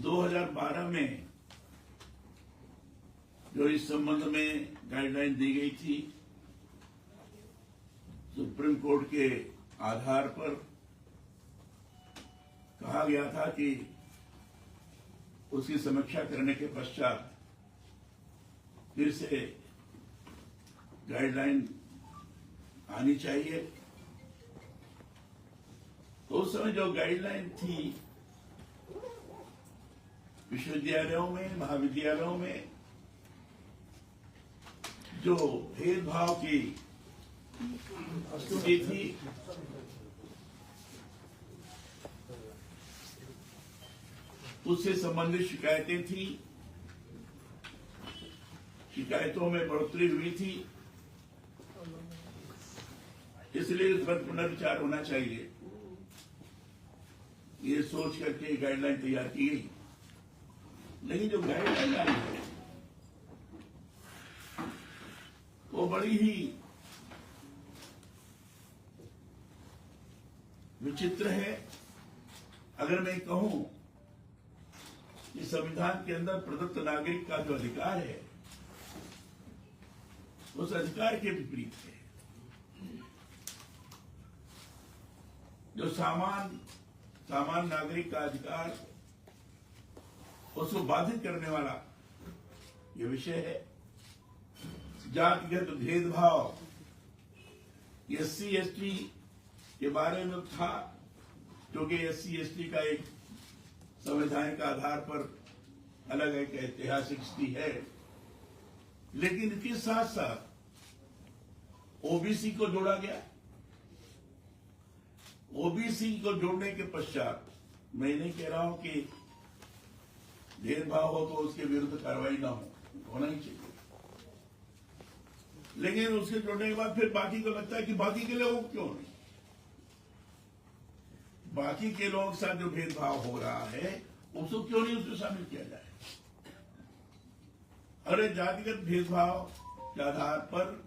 2012 में जो इस संबंध में गाइडलाइन दी गई थी, सुप्रीम कोर्ट के आधार पर कहा गया था कि उसकी समीक्षा करने के पश्चात फिर से गाइडलाइन आनी चाहिए। तो उस समय जो गाइडलाइन थी, विश्वविद्यालयों में, महाविद्यालयों में जो भेदभाव की स्थिति थी, उससे संबंधित शिकायतें थी, शिकायतों में बढ़ोतरी हुई थी, इसलिए इस पर पुनर्विचार होना चाहिए, ये सोच करके गाइडलाइन तैयार की गई। लेकिन जो गाइडलाइन आई है वो बड़ी ही विचित्र है। अगर मैं कहूं कि संविधान के अंदर प्रदत्त नागरिक का जो अधिकार है, उस अधिकार के विपरीत है। जो सामान्य नागरिक का अधिकार, उसको बाधित करने वाला ये विषय है। जातिगत भेदभाव SC/ST के बारे में था, क्योंकि SC/ST का एक संवैधानिक आधार पर अलग एक ऐतिहासिक स्थिति है। लेकिन इसके साथ साथ OBC को जोड़ा गया। OBC को जोड़ने के पश्चात मैं नहीं कह रहा हूं कि भेदभाव हो तो उसके विरुद्ध कार्रवाई ना होना ही चाहिए, लेकिन उसके जोड़ने के बाद फिर बाकी को लगता है कि बाकी के लोगों क्यों नहीं, बाकी के लोगों के साथ जो भेदभाव हो रहा है उसको क्यों नहीं उसमें शामिल किया जाए। अरे जातिगत भेदभाव के आधार पर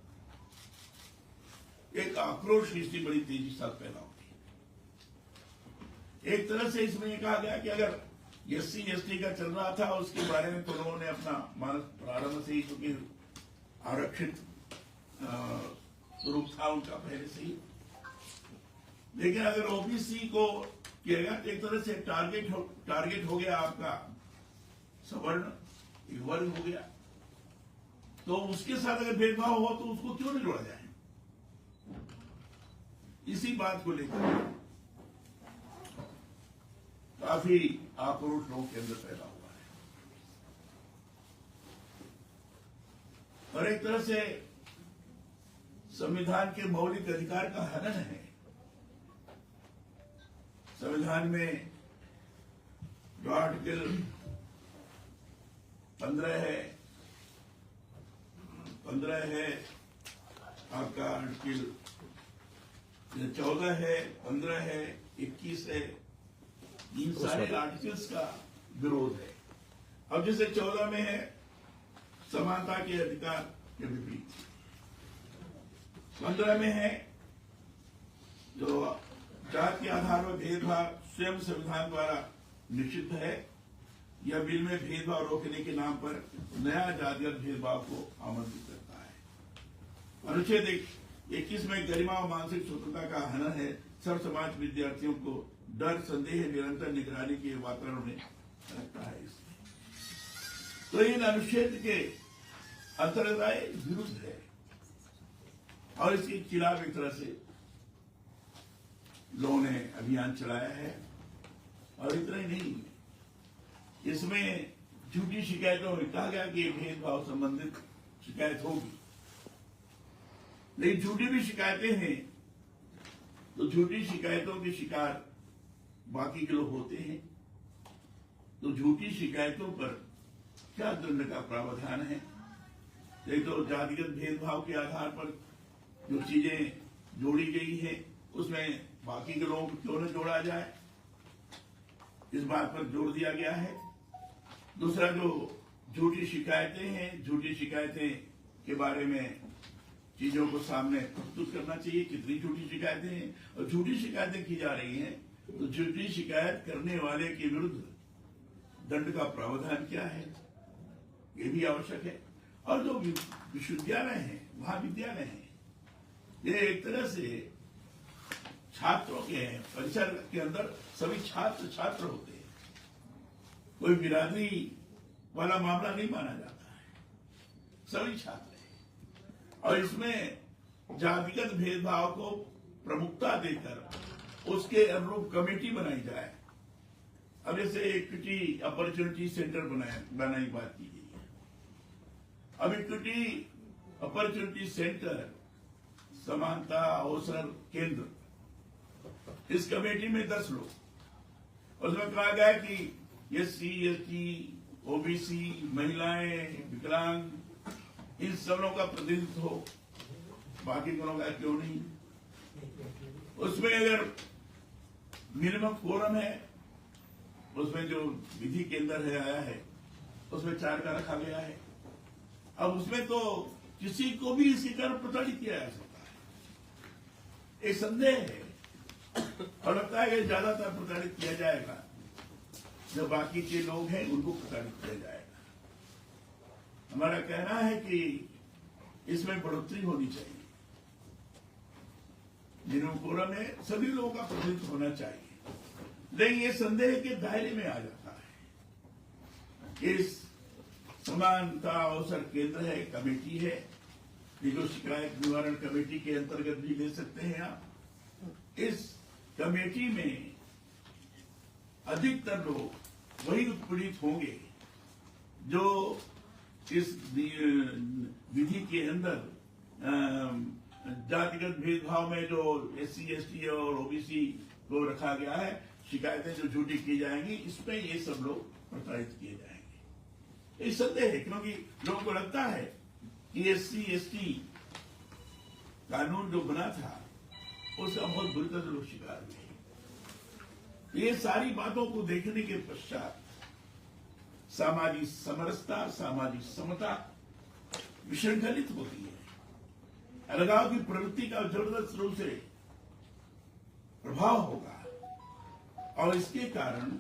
एक आक्रोश की स्थिति बड़ी तेजी से पैदा होती है। एक तरह से इसमें यह कहा गया कि अगर SC/ST का चल रहा था, उसके बारे में तो लोगों ने अपना मानस प्रारंभ से ही, क्योंकि आरक्षित स्वरूप था उनका पहले से ही। लेकिन अगर OBC को किया गया तो एक तरह से टारगेट हो गया आपका सवर्ण, एक वर्ग हो गया। तो उसके साथ अगर भेदभाव हो तो उसको क्यों नहीं जोड़ा जाए। इसी बात को लेकर काफी आक्रोश लोगों के अंदर पैदा हुआ है, और एक तरह से संविधान के मौलिक अधिकार का हनन है। संविधान में जो आर्टिकल 15 है, आपका आर्टिकल 14 है, 15 है, 21 है, इन सारे आर्टिकल्स का विरोध है। अब जैसे 14 में है समानता के अधिकार के विपरीत, 15 में है जो जात के आधार पर भेदभाव स्वयं संविधान द्वारा निषिद्ध है, यह बिल में भेदभाव रोकने के नाम पर नया जातिगत भेदभाव को आमंत्रित करता है। अनुच्छेद 21 में गरिमा और मानसिक स्वतंत्रता का हनन है। सर्व समाज विद्यार्थियों को डर, संदेह, निरंतर निगरानी के वातावरण में रखता है। इसमें तो इन अनुच्छेद के अंतर्गत विरुद्ध है, और इसके खिलाफ एक तरह से लोगों ने अभियान चलाया है। और इतना ही नहीं, इसमें झूठी शिकायतों में कहा गया कि भेदभाव संबंधित शिकायत होगी, लेकिन झूठी भी शिकायतें हैं तो झूठी शिकायतों के शिकार बाकी के लोग होते हैं। तो झूठी शिकायतों पर क्या दंड का प्रावधान है। एक तो जातिगत भेदभाव के आधार पर जो चीजें जोड़ी गई है, उसमें बाकी के लोगों को क्यों न जोड़ा जाए, इस बात पर जोर दिया गया है। दूसरा, जो झूठी शिकायतें हैं, झूठी शिकायतें के बारे में चीजों को सामने प्रस्तुत करना चाहिए, कितनी झूठी शिकायतें हैं और झूठी शिकायतें की जा रही हैं, तो झूठी शिकायत करने वाले के विरुद्ध दंड का प्रावधान क्या है, ये भी आवश्यक है। और जो विश्वविद्यालय हैं, महाविद्यालय हैं, ये एक तरह से छात्रों के हैं। परिसर के अंदर सभी छात्र होते हैं, कोई बिरादरी वाला मामला नहीं माना जाता है, सभी छात्र हैं। और इसमें जातिगत भेदभाव को प्रमुखता देकर उसके अनुरूप कमेटी बनाई जाए। अब जैसे इक्विटी अपॉर्चुनिटी सेंटर बनाने की बात की गई है। अब इक्विटी अपॉर्चुनिटी सेंटर, समानता अवसर केंद्र, इस कमेटी में 10 लोग, उसमें कहा गया कि SC ST OBC महिलाएं विकलांग इन सब लोगों का प्रतिनिधित्व हो, बाकी लोगों का क्यों नहीं। उसमें अगर मिनिमम कोरम है, उसमें जो विधि के अंदर है आया है, उसमें 4 का रखा गया है। अब उसमें तो किसी को भी इसके कारण प्रताड़ित किया जा सकता है, एक संदेह है। और लगता है कि ज्यादातर प्रताड़ित किया जाएगा, जो बाकी के लोग हैं उनको प्रताड़ित किया जाएगा। हमारा कहना है कि इसमें बढ़ोतरी होनी चाहिए, मिनिमम कोरम में सभी लोगों का प्रतिनिधित्व होना चाहिए। लेकिन ये संदेह के दायरे में आ जाता है। इस समानता अवसर केंद्र है, कमेटी है, ये जो शिकायत निवारण कमेटी के अंतर्गत भी ले सकते हैं आप। इस कमेटी में अधिकतर लोग वही उत्पीड़ित होंगे जो इस विधि के अंदर जातिगत भेदभाव में जो SC ST और OBC को रखा गया है, शिकायतें जो झूठी की जाएंगी, इसमें ये सब लोग प्रताड़ित किए जाएंगे। ये संदेह है, क्योंकि लोगों को लगता है कि SC ST कानून जो बना था उसका बहुत बुरी तरह से लोग शिकार हुए। ये सारी बातों को देखने के पश्चात सामाजिक समरसता, सामाजिक समता विशृंखलित होती है। अलगाव की प्रवृत्ति का जबरदस्त रूप से प्रभाव होगा, और इसके कारण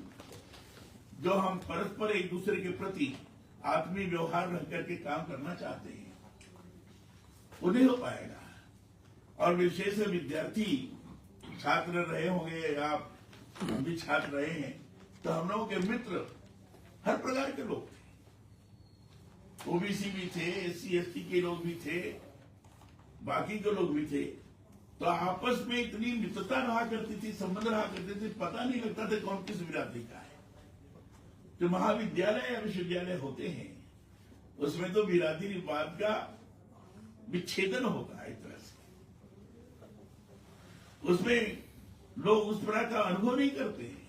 जो हम परस्पर एक दूसरे के प्रति आत्मीय व्यवहार रख करके काम करना चाहते हैं, वो नहीं हो पाएगा। और विशेष विद्यार्थी छात्र रहे होंगे, आप हम भी छात्र रहे हैं, तो हम लोगों के मित्र हर प्रकार के लोग थे। OBC भी थे, SC ST के लोग भी थे, बाकी के लोग भी थे। तो आपस में इतनी मित्रता रहा करती थी, संबंध रहा करते थे, पता नहीं लगता था कौन किस बिरादरी का है। जो महाविद्यालय या विश्वविद्यालय होते हैं, उसमें तो बिरादरीवाद का विच्छेदन होता है एक तरह से। उसमें लोग उस प्रकार का अनुभव नहीं करते हैं।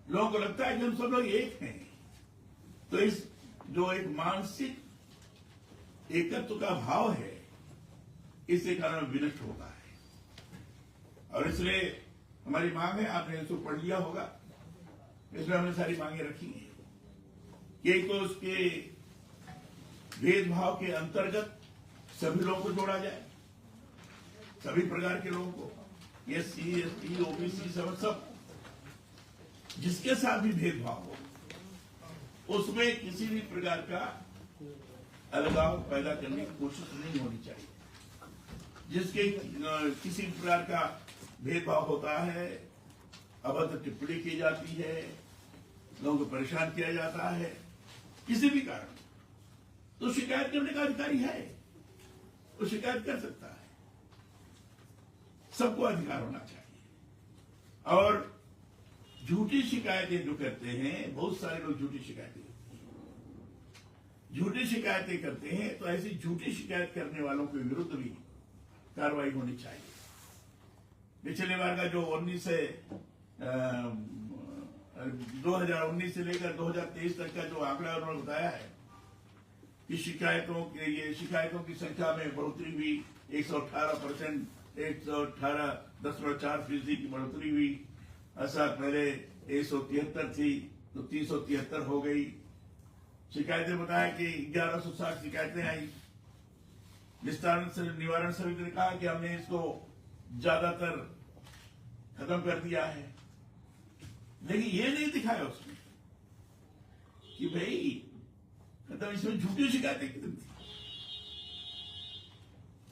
लोगों को लगता है कि हम सब लोग एक हैं। तो इस जो एक मानसिक एकत्व का भाव है, इसके कारण विनष्ट होता है। और इसलिए हमारी मांग है, आपने इसको पढ़ लिया होगा, इसमें हमने सारी मांगे रखी हैं कि तो उसके भेदभाव के अंतर्गत सभी लोगों को जोड़ा जाए, सभी प्रकार के लोगों को, SC ST OBC सब जिसके साथ भी भेदभाव हो, उसमें किसी भी प्रकार का अलगाव पैदा करने की कोशिश नहीं होनी चाहिए। जिसके किसी प्रकार का भेदभाव होता है, अभद्र टिप्पणी की जाती है, लोगों को परेशान किया जाता है किसी भी कारण, तो शिकायत करने का अधिकारी है, वो शिकायत कर सकता है। सबको अधिकार होना चाहिए। और झूठी शिकायतें जो करते हैं, बहुत सारे लोग झूठी शिकायतें करते हैं, तो ऐसी झूठी शिकायत करने वालों के विरुद्ध भी कार्रवाई होनी चाहिए। पिछले बार का जो 2019 से लेकर 2023 तक का जो आंकड़ा उन्होंने बताया है कि शिकायतों की संख्या में बढ़ोतरी हुई, 118%, 118.4% की बढ़ोतरी हुई। ऐसा पहले 173 थी तो 373 हो गई। शिकायतें बताया कि 1160 शिकायतें आई। निस्तारण निवारण समिति ने कहा कि हमने इसको ज्यादातर खत्म कर दिया है, लेकिन ये नहीं दिखाया उसने कि भाई मतलब इसमें झूठी शिकायतें कितनी थी,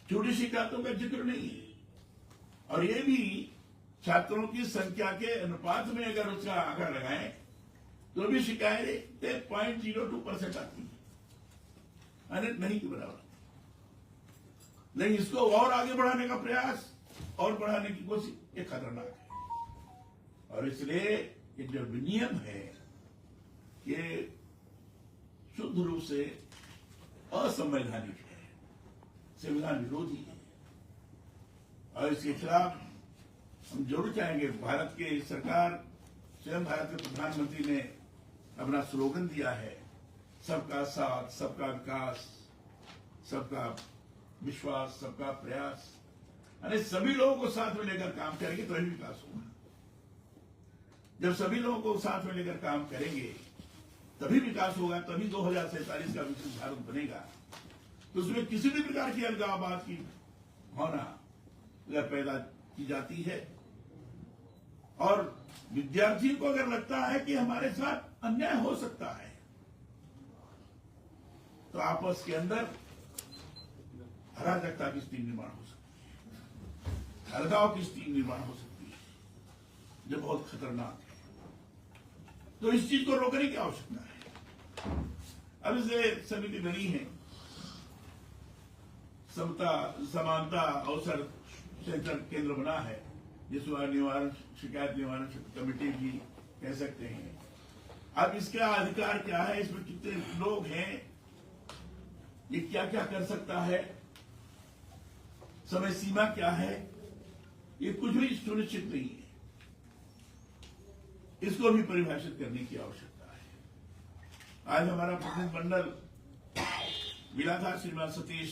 झूठी शिकायतों का जिक्र नहीं है। और ये भी छात्रों की संख्या के अनुपात में अगर उसका आंकड़ा लगाएं तो भी शिकायतें 0.02% आती है, नहीं के बराबर। लेकिन इसको और आगे बढ़ाने का प्रयास और बढ़ाने की कोशिश ये खतरनाक है। और इसलिए ये जो नियम है ये शुद्ध रूप से असंवैधानिक है, संविधान विरोधी है। और इसके खिलाफ हम जरूर चाहेंगे। भारत की सरकार, स्वयं भारत के प्रधानमंत्री ने अपना स्लोगन दिया है, सबका साथ, सबका विकास, सबका विश्वास, सबका प्रयास। यानी सभी लोगों को साथ में लेकर काम करेंगे तो ही विकास होगा। जब सभी लोगों को साथ में लेकर काम करेंगे तभी विकास होगा, तभी 2047 का विकसित भारत बनेगा। तो उसमें किसी भी प्रकार की अलगाववाद की भावना अगर पैदा की जाती है और विद्यार्थियों को अगर लगता है कि हमारे साथ अन्याय हो सकता है, तो आपस के अंदर अराजकता की स्थिति निर्माण हो सकती है, अलगाव की स्थिति निर्माण हो सकती है, जो बहुत खतरनाक है। तो इस चीज को रोकने की आवश्यकता है। अब इसे समिति बनी है, समता समानता अवसर केंद्र बना है, जिसको निवारण शिकायत निवारण कमेटी भी कह सकते हैं। अब इसका अधिकार क्या है, इसमें कितने लोग हैं, ये क्या क्या कर सकता है, समय सीमा क्या है, ये कुछ भी सुनिश्चित नहीं है। इसको भी परिभाषित करने की आवश्यकता है। आज हमारा प्रतिनिधिमंडल मिला था श्रीमान सतीश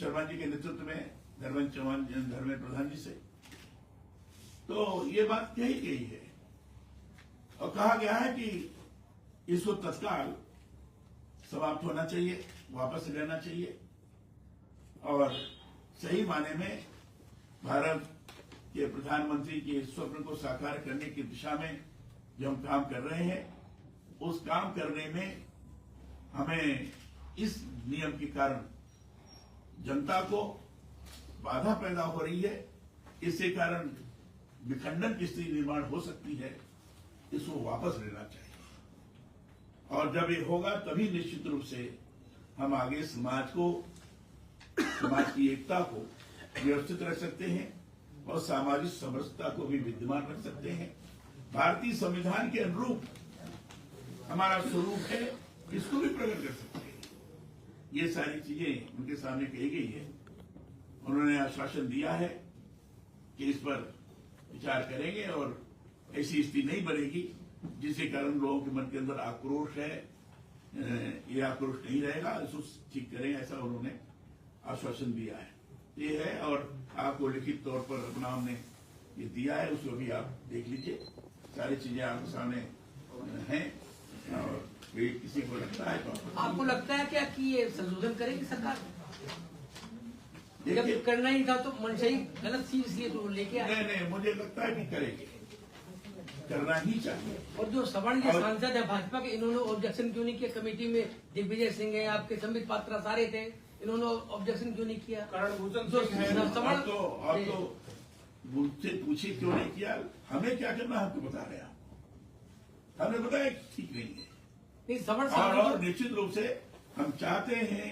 शर्मा जी के नेतृत्व में धर्मेंद्र प्रधान जी से, तो ये बात कही गई है और कहा गया है कि इसको तत्काल समाप्त होना चाहिए, वापस लेना चाहिए और सही माने में भारत के प्रधानमंत्री के स्वप्न को साकार करने की दिशा में जो हम काम कर रहे हैं, उस काम करने में हमें इस नियम के कारण जनता को बाधा पैदा हो रही है, इसके कारण विखंडन की स्थिति निर्माण हो सकती है, इसको वापस लेना चाहिए। और जब ये होगा तभी निश्चित रूप से हम आगे समाज की एकता को व्यवस्थित रख सकते हैं और सामाजिक समरसता को भी विद्यमान रख सकते हैं। भारतीय संविधान के अनुरूप हमारा स्वरूप है, इसको भी प्रकट कर सकते हैं। ये सारी चीजें उनके सामने कही गई है। उन्होंने आश्वासन दिया है कि इस पर विचार करेंगे और ऐसी स्थिति नहीं बनेगी जिसके कारण लोगों के मन के अंदर आक्रोश है, ये आक्रोश नहीं रहेगा, इसको ठीक करेंगे, ऐसा उन्होंने आश्वासन दिया है। ये है और आपको लिखित तौर पर अपना हमने ये दिया है, उसको भी आप देख लीजिए। सारी चीजें आपके सामने हैं और किसी को लगता है तो आपको लगता है क्या कि ये संशोधन करेगी सरकार? जब करना ही था तो मनसाई गलत चीज इसलिए तो लेके आए। नहीं, मुझे लगता है कि करेंगे, करना ही चाहिए। और जो सवर्ण के सांसद है भाजपा के, इन्होंने ऑब्जेक्शन क्यों नहीं किया? कमेटी में दिग्विजय सिंह है, आपके संबित पात्रा सारे थे, इन्होंने ऑब्जेक्शन क्यों नहीं किया? आप तो मुझसे पूछे क्यों नहीं किया? हमें क्या करना है आपको बता रहे हैं। हमने बताया ठीक नहीं है। और निश्चित रूप से हम चाहते हैं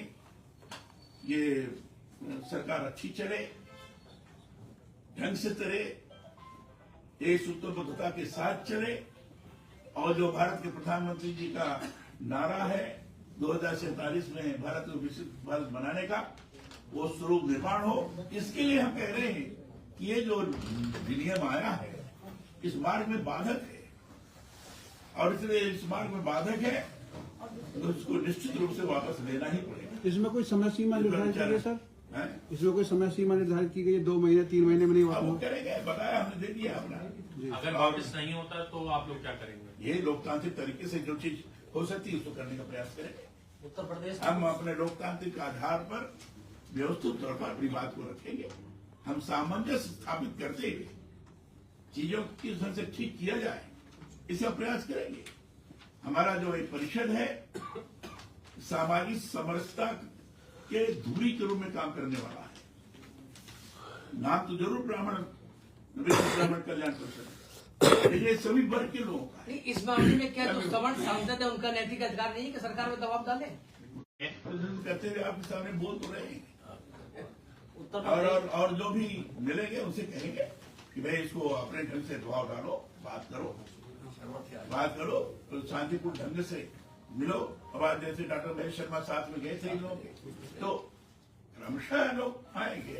ये सरकार अच्छी चले, ढंग से चले, एक सूत्रबद्धता के साथ चले और जो भारत के प्रधानमंत्री जी का नारा है 2047 में भारत को विकसित भारत बनाने का, वो स्वरूप निर्माण हो। इसके लिए हम कह रहे हैं कि ये जो विनियम आया है इस मार्ग में बाधक है और इसलिए इस मार्ग में बाधक है तो उसको निश्चित रूप से वापस लेना ही पड़ेगा। इसमें कोई समय सीमा निर्धारित की गई सर? इसमें कोई समय सीमा निर्धारित की गई है? 2 महीने 3 महीने में नहीं वापस करेंगे, बताया हमने, दे दिया अपना। अगर वापस नहीं होता तो आप लोग क्या करेंगे? ये लोकतांत्रिक तरीके से जो चीज हो सकती है उसको करने का प्रयास करेंगे। उत्तर प्रदेश हम अपने लोकतांत्रिक आधार पर व्यवस्थित तौर पर अपनी बात को रखेंगे। हम सामंजस्य स्थापित करते हुए चीजों की ढंग से ठीक किया जाए, इसका प्रयास करेंगे। हमारा जो एक परिषद है सामाजिक समरसता के धुरी के रूप में काम करने वाला है। नाम तो जरूर ब्राह्मण कल्याण परिषद, ये सभी वर्ग के लोगों का है। इस मामले में क्या जो सवर्ण सांसद है उनका नैतिक अधिकार नहीं है कि सरकार में दबाव डाले? करते हुए आपके सामने बोल तो रहे हैं और जो भी मिलेंगे उनसे कहेंगे कि भाई इसको अपने ढंग से दबाव डालो, बात करो तो शांतिपूर्ण ढंग से मिलो। अब आज जैसे डॉक्टर महेश शर्मा साथ में गए थे इन लोग, तो क्रमशः लोग आएंगे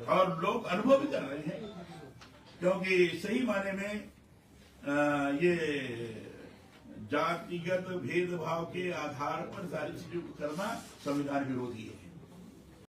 और लोग अनुभव भी कर रहे हैं, क्योंकि सही माने में ये जातिगत भेदभाव के आधार पर सारी चीजों को करना संविधान विरोधी है।